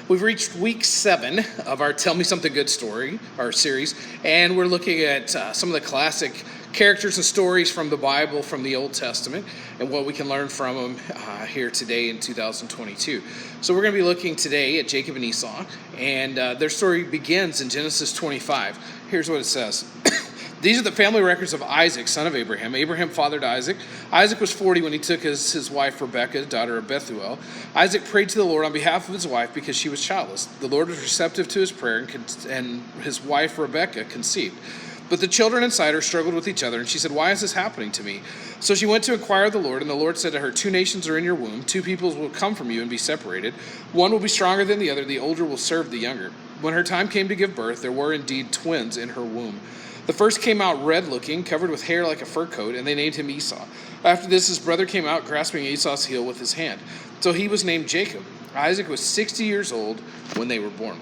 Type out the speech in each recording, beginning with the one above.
We've reached week 7 of our Tell Me Something Good story, our series, and we're looking at some of the classic characters and stories from the Bible, from the Old Testament, and what we can learn from them here today in 2022. So we're going to be looking today at Jacob and Esau, and their story begins in Genesis 25. Here's what it says. These are the family records of Isaac, son of Abraham. Abraham fathered Isaac. Isaac was 40 when he took his wife Rebekah, daughter of Bethuel. Isaac prayed to the Lord on behalf of his wife because she was childless. The Lord was receptive to his prayer, and his wife Rebekah conceived. But the children inside her struggled with each other, and she said, "Why is this happening to me?" So she went to inquire of the Lord, and the Lord said to her, "Two nations are in your womb. Two peoples will come from you and be separated. One will be stronger than the other. The older will serve the younger." When her time came to give birth, there were indeed twins in her womb. The first came out red-looking, covered with hair like a fur coat, and they named him Esau. After this, his brother came out, grasping Esau's heel with his hand. So he was named Jacob. Isaac was 60 years old when they were born.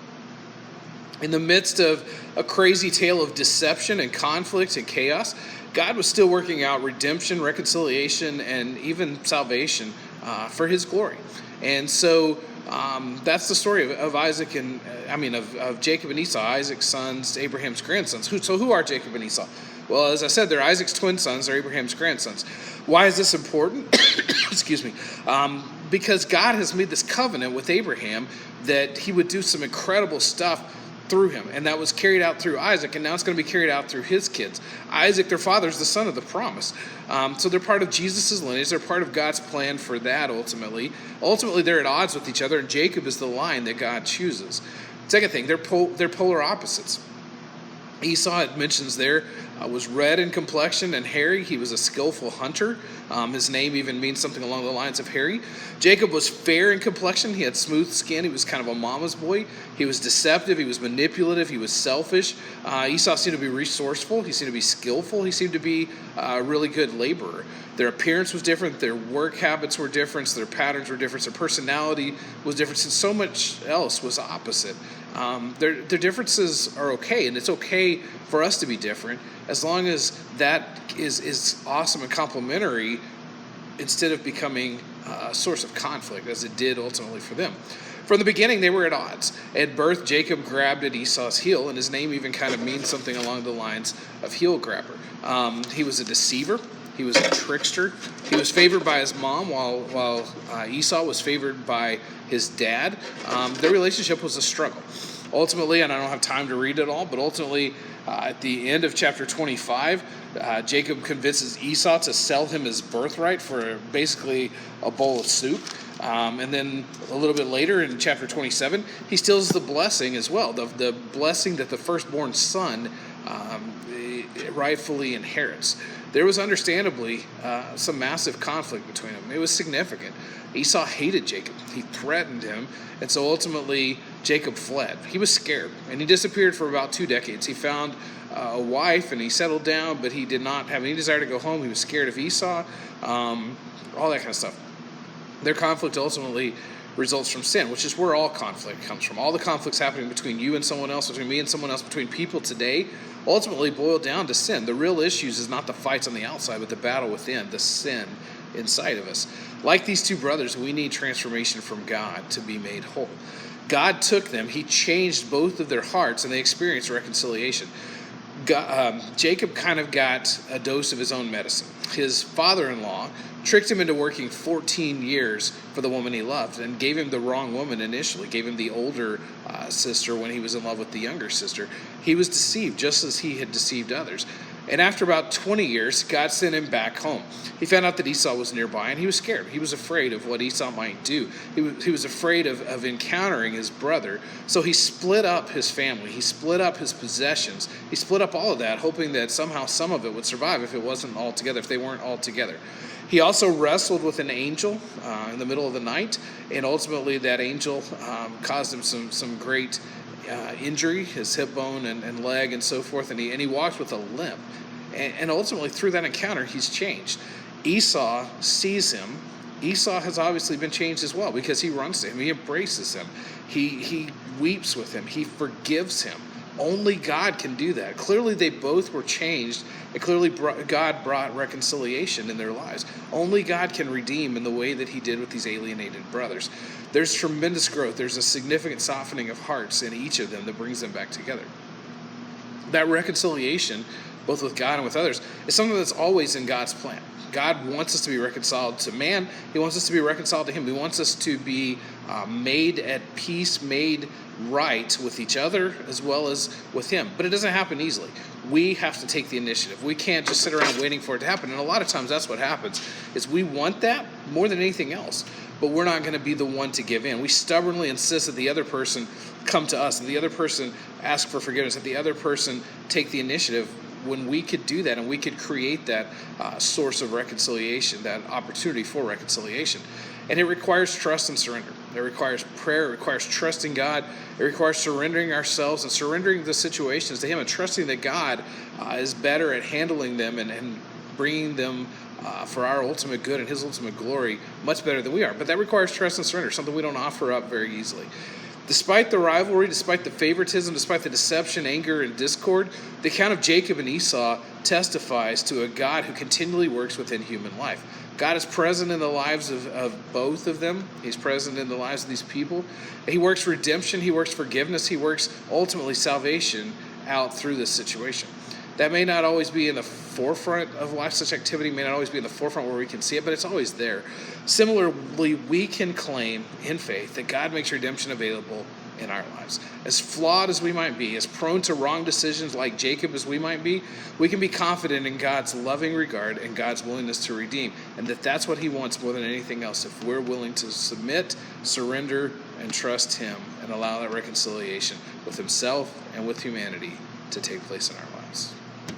In the midst of a crazy tale of deception and conflict and chaos, God was still working out redemption, reconciliation, and even salvation for his glory. And so that's the story of Isaac of Jacob and Esau, Isaac's sons, Abraham's grandsons. So who are Jacob and Esau? Well, as I said, they're Isaac's twin sons, they're Abraham's grandsons. Why is this important? Excuse me. Because God has made this covenant with Abraham that he would do some incredible stuff through him, and that was carried out through Isaac, and now it's going to be carried out through his kids. Isaac, their father, is the son of the promise. So they're part of Jesus' lineage. They're part of God's plan for that ultimately. Ultimately, they're at odds with each other, and Jacob is the line that God chooses. Second thing, they're polar opposites. Esau, it mentions there, was red in complexion and hairy. He was a skillful hunter. His name even means something along the lines of hairy. Jacob was fair in complexion. He had smooth skin. He was kind of a mama's boy. He was deceptive. He was manipulative. He was selfish. Esau seemed to be resourceful. He seemed to be skillful. He seemed to be a really good laborer. Their appearance was different. Their work habits were different. Their patterns were different. Their personality was different. And so much else was opposite. Their differences are okay, and it's okay for us to be different as long as that is awesome and complementary instead of becoming a source of conflict, as it did ultimately for them. From the beginning, they were at odds. At birth, Jacob grabbed at Esau's heel, and his name even kind of means something along the lines of heel grabber. He was a deceiver. He was a trickster. He was favored by his mom while Esau was favored by his dad. Their relationship was a struggle. Ultimately, and I don't have time to read it all, but ultimately at the end of chapter 25, Jacob convinces Esau to sell him his birthright for basically a bowl of soup. And then a little bit later in chapter 27, he steals the blessing as well, the blessing that the firstborn son rightfully inherits. There was understandably some massive conflict between them. It was significant. Esau hated Jacob. He threatened him, and so ultimately Jacob fled. He was scared, and he disappeared for about 2 decades. He found a wife, and he settled down, but he did not have any desire to go home. He was scared of Esau, all that kind of stuff. Their conflict ultimately results from sin, which is where all conflict comes from. All the conflicts happening between you and someone else, between me and someone else, between people today, ultimately boil down to sin. The real issues is not the fights on the outside, but the battle within, the sin inside of us. Like these two brothers, we need transformation from God to be made whole. God took them, he changed both of their hearts, and they experienced reconciliation. Jacob kind of got a dose of his own medicine. His father-in-law tricked him into working 14 years for the woman he loved and gave him the wrong woman initially, gave him the older sister when he was in love with the younger sister. He was deceived just as he had deceived others. And after about 20 years, God sent him back home. He found out that Esau was nearby, and he was scared. He was afraid of what Esau might do. He was afraid of encountering his brother. So he split up his family. He split up his possessions. He split up all of that, hoping that somehow some of it would survive if it wasn't all together, if they weren't all together. He also wrestled with an angel in the middle of the night, and ultimately that angel caused him some great injury, his hip bone and leg and so forth, and he walked with a limp. And ultimately, through that encounter, he's changed. Esau sees him. Esau has obviously been changed as well because he runs to him. He embraces him. He weeps with him. He forgives him. Only God can do that. Clearly, they both were changed, and clearly God brought reconciliation in their lives. Only God can redeem in the way that he did with these alienated brothers. There's tremendous growth. There's a significant softening of hearts in each of them that brings them back together. That reconciliation, both with God and with others, is something that's always in God's plan. God wants us to be reconciled to man. He wants us to be reconciled to him. He wants us to be made at peace, made right with each other as well as with him. But it doesn't happen easily. We have to take the initiative. We can't just sit around waiting for it to happen. And a lot of times that's what happens, is we want that more than anything else, but we're not going to be the one to give in. We stubbornly insist that the other person come to us, that the other person ask for forgiveness, that the other person take the initiative, when we could do that and we could create that source of reconciliation, that opportunity for reconciliation. And it requires trust and surrender. It requires prayer. It requires trusting God. It requires surrendering ourselves and surrendering the situations to him and trusting that God is better at handling them and bringing them for our ultimate good and his ultimate glory much better than we are. But that requires trust and surrender, something we don't offer up very easily. Despite the rivalry, despite the favoritism, despite the deception, anger, and discord, the account of Jacob and Esau testifies to a God who continually works within human life. God is present in the lives of both of them. He's present in the lives of these people. He works redemption. He works forgiveness. He works ultimately salvation out through this situation. That may not always be in the forefront of life. Such activity may not always be in the forefront where we can see it, but it's always there. Similarly, we can claim in faith that God makes redemption available in our lives. As flawed as we might be, as prone to wrong decisions like Jacob as we might be, we can be confident in God's loving regard and God's willingness to redeem, and that's what he wants more than anything else, if we're willing to submit, surrender, and trust him and allow that reconciliation with himself and with humanity to take place in our lives.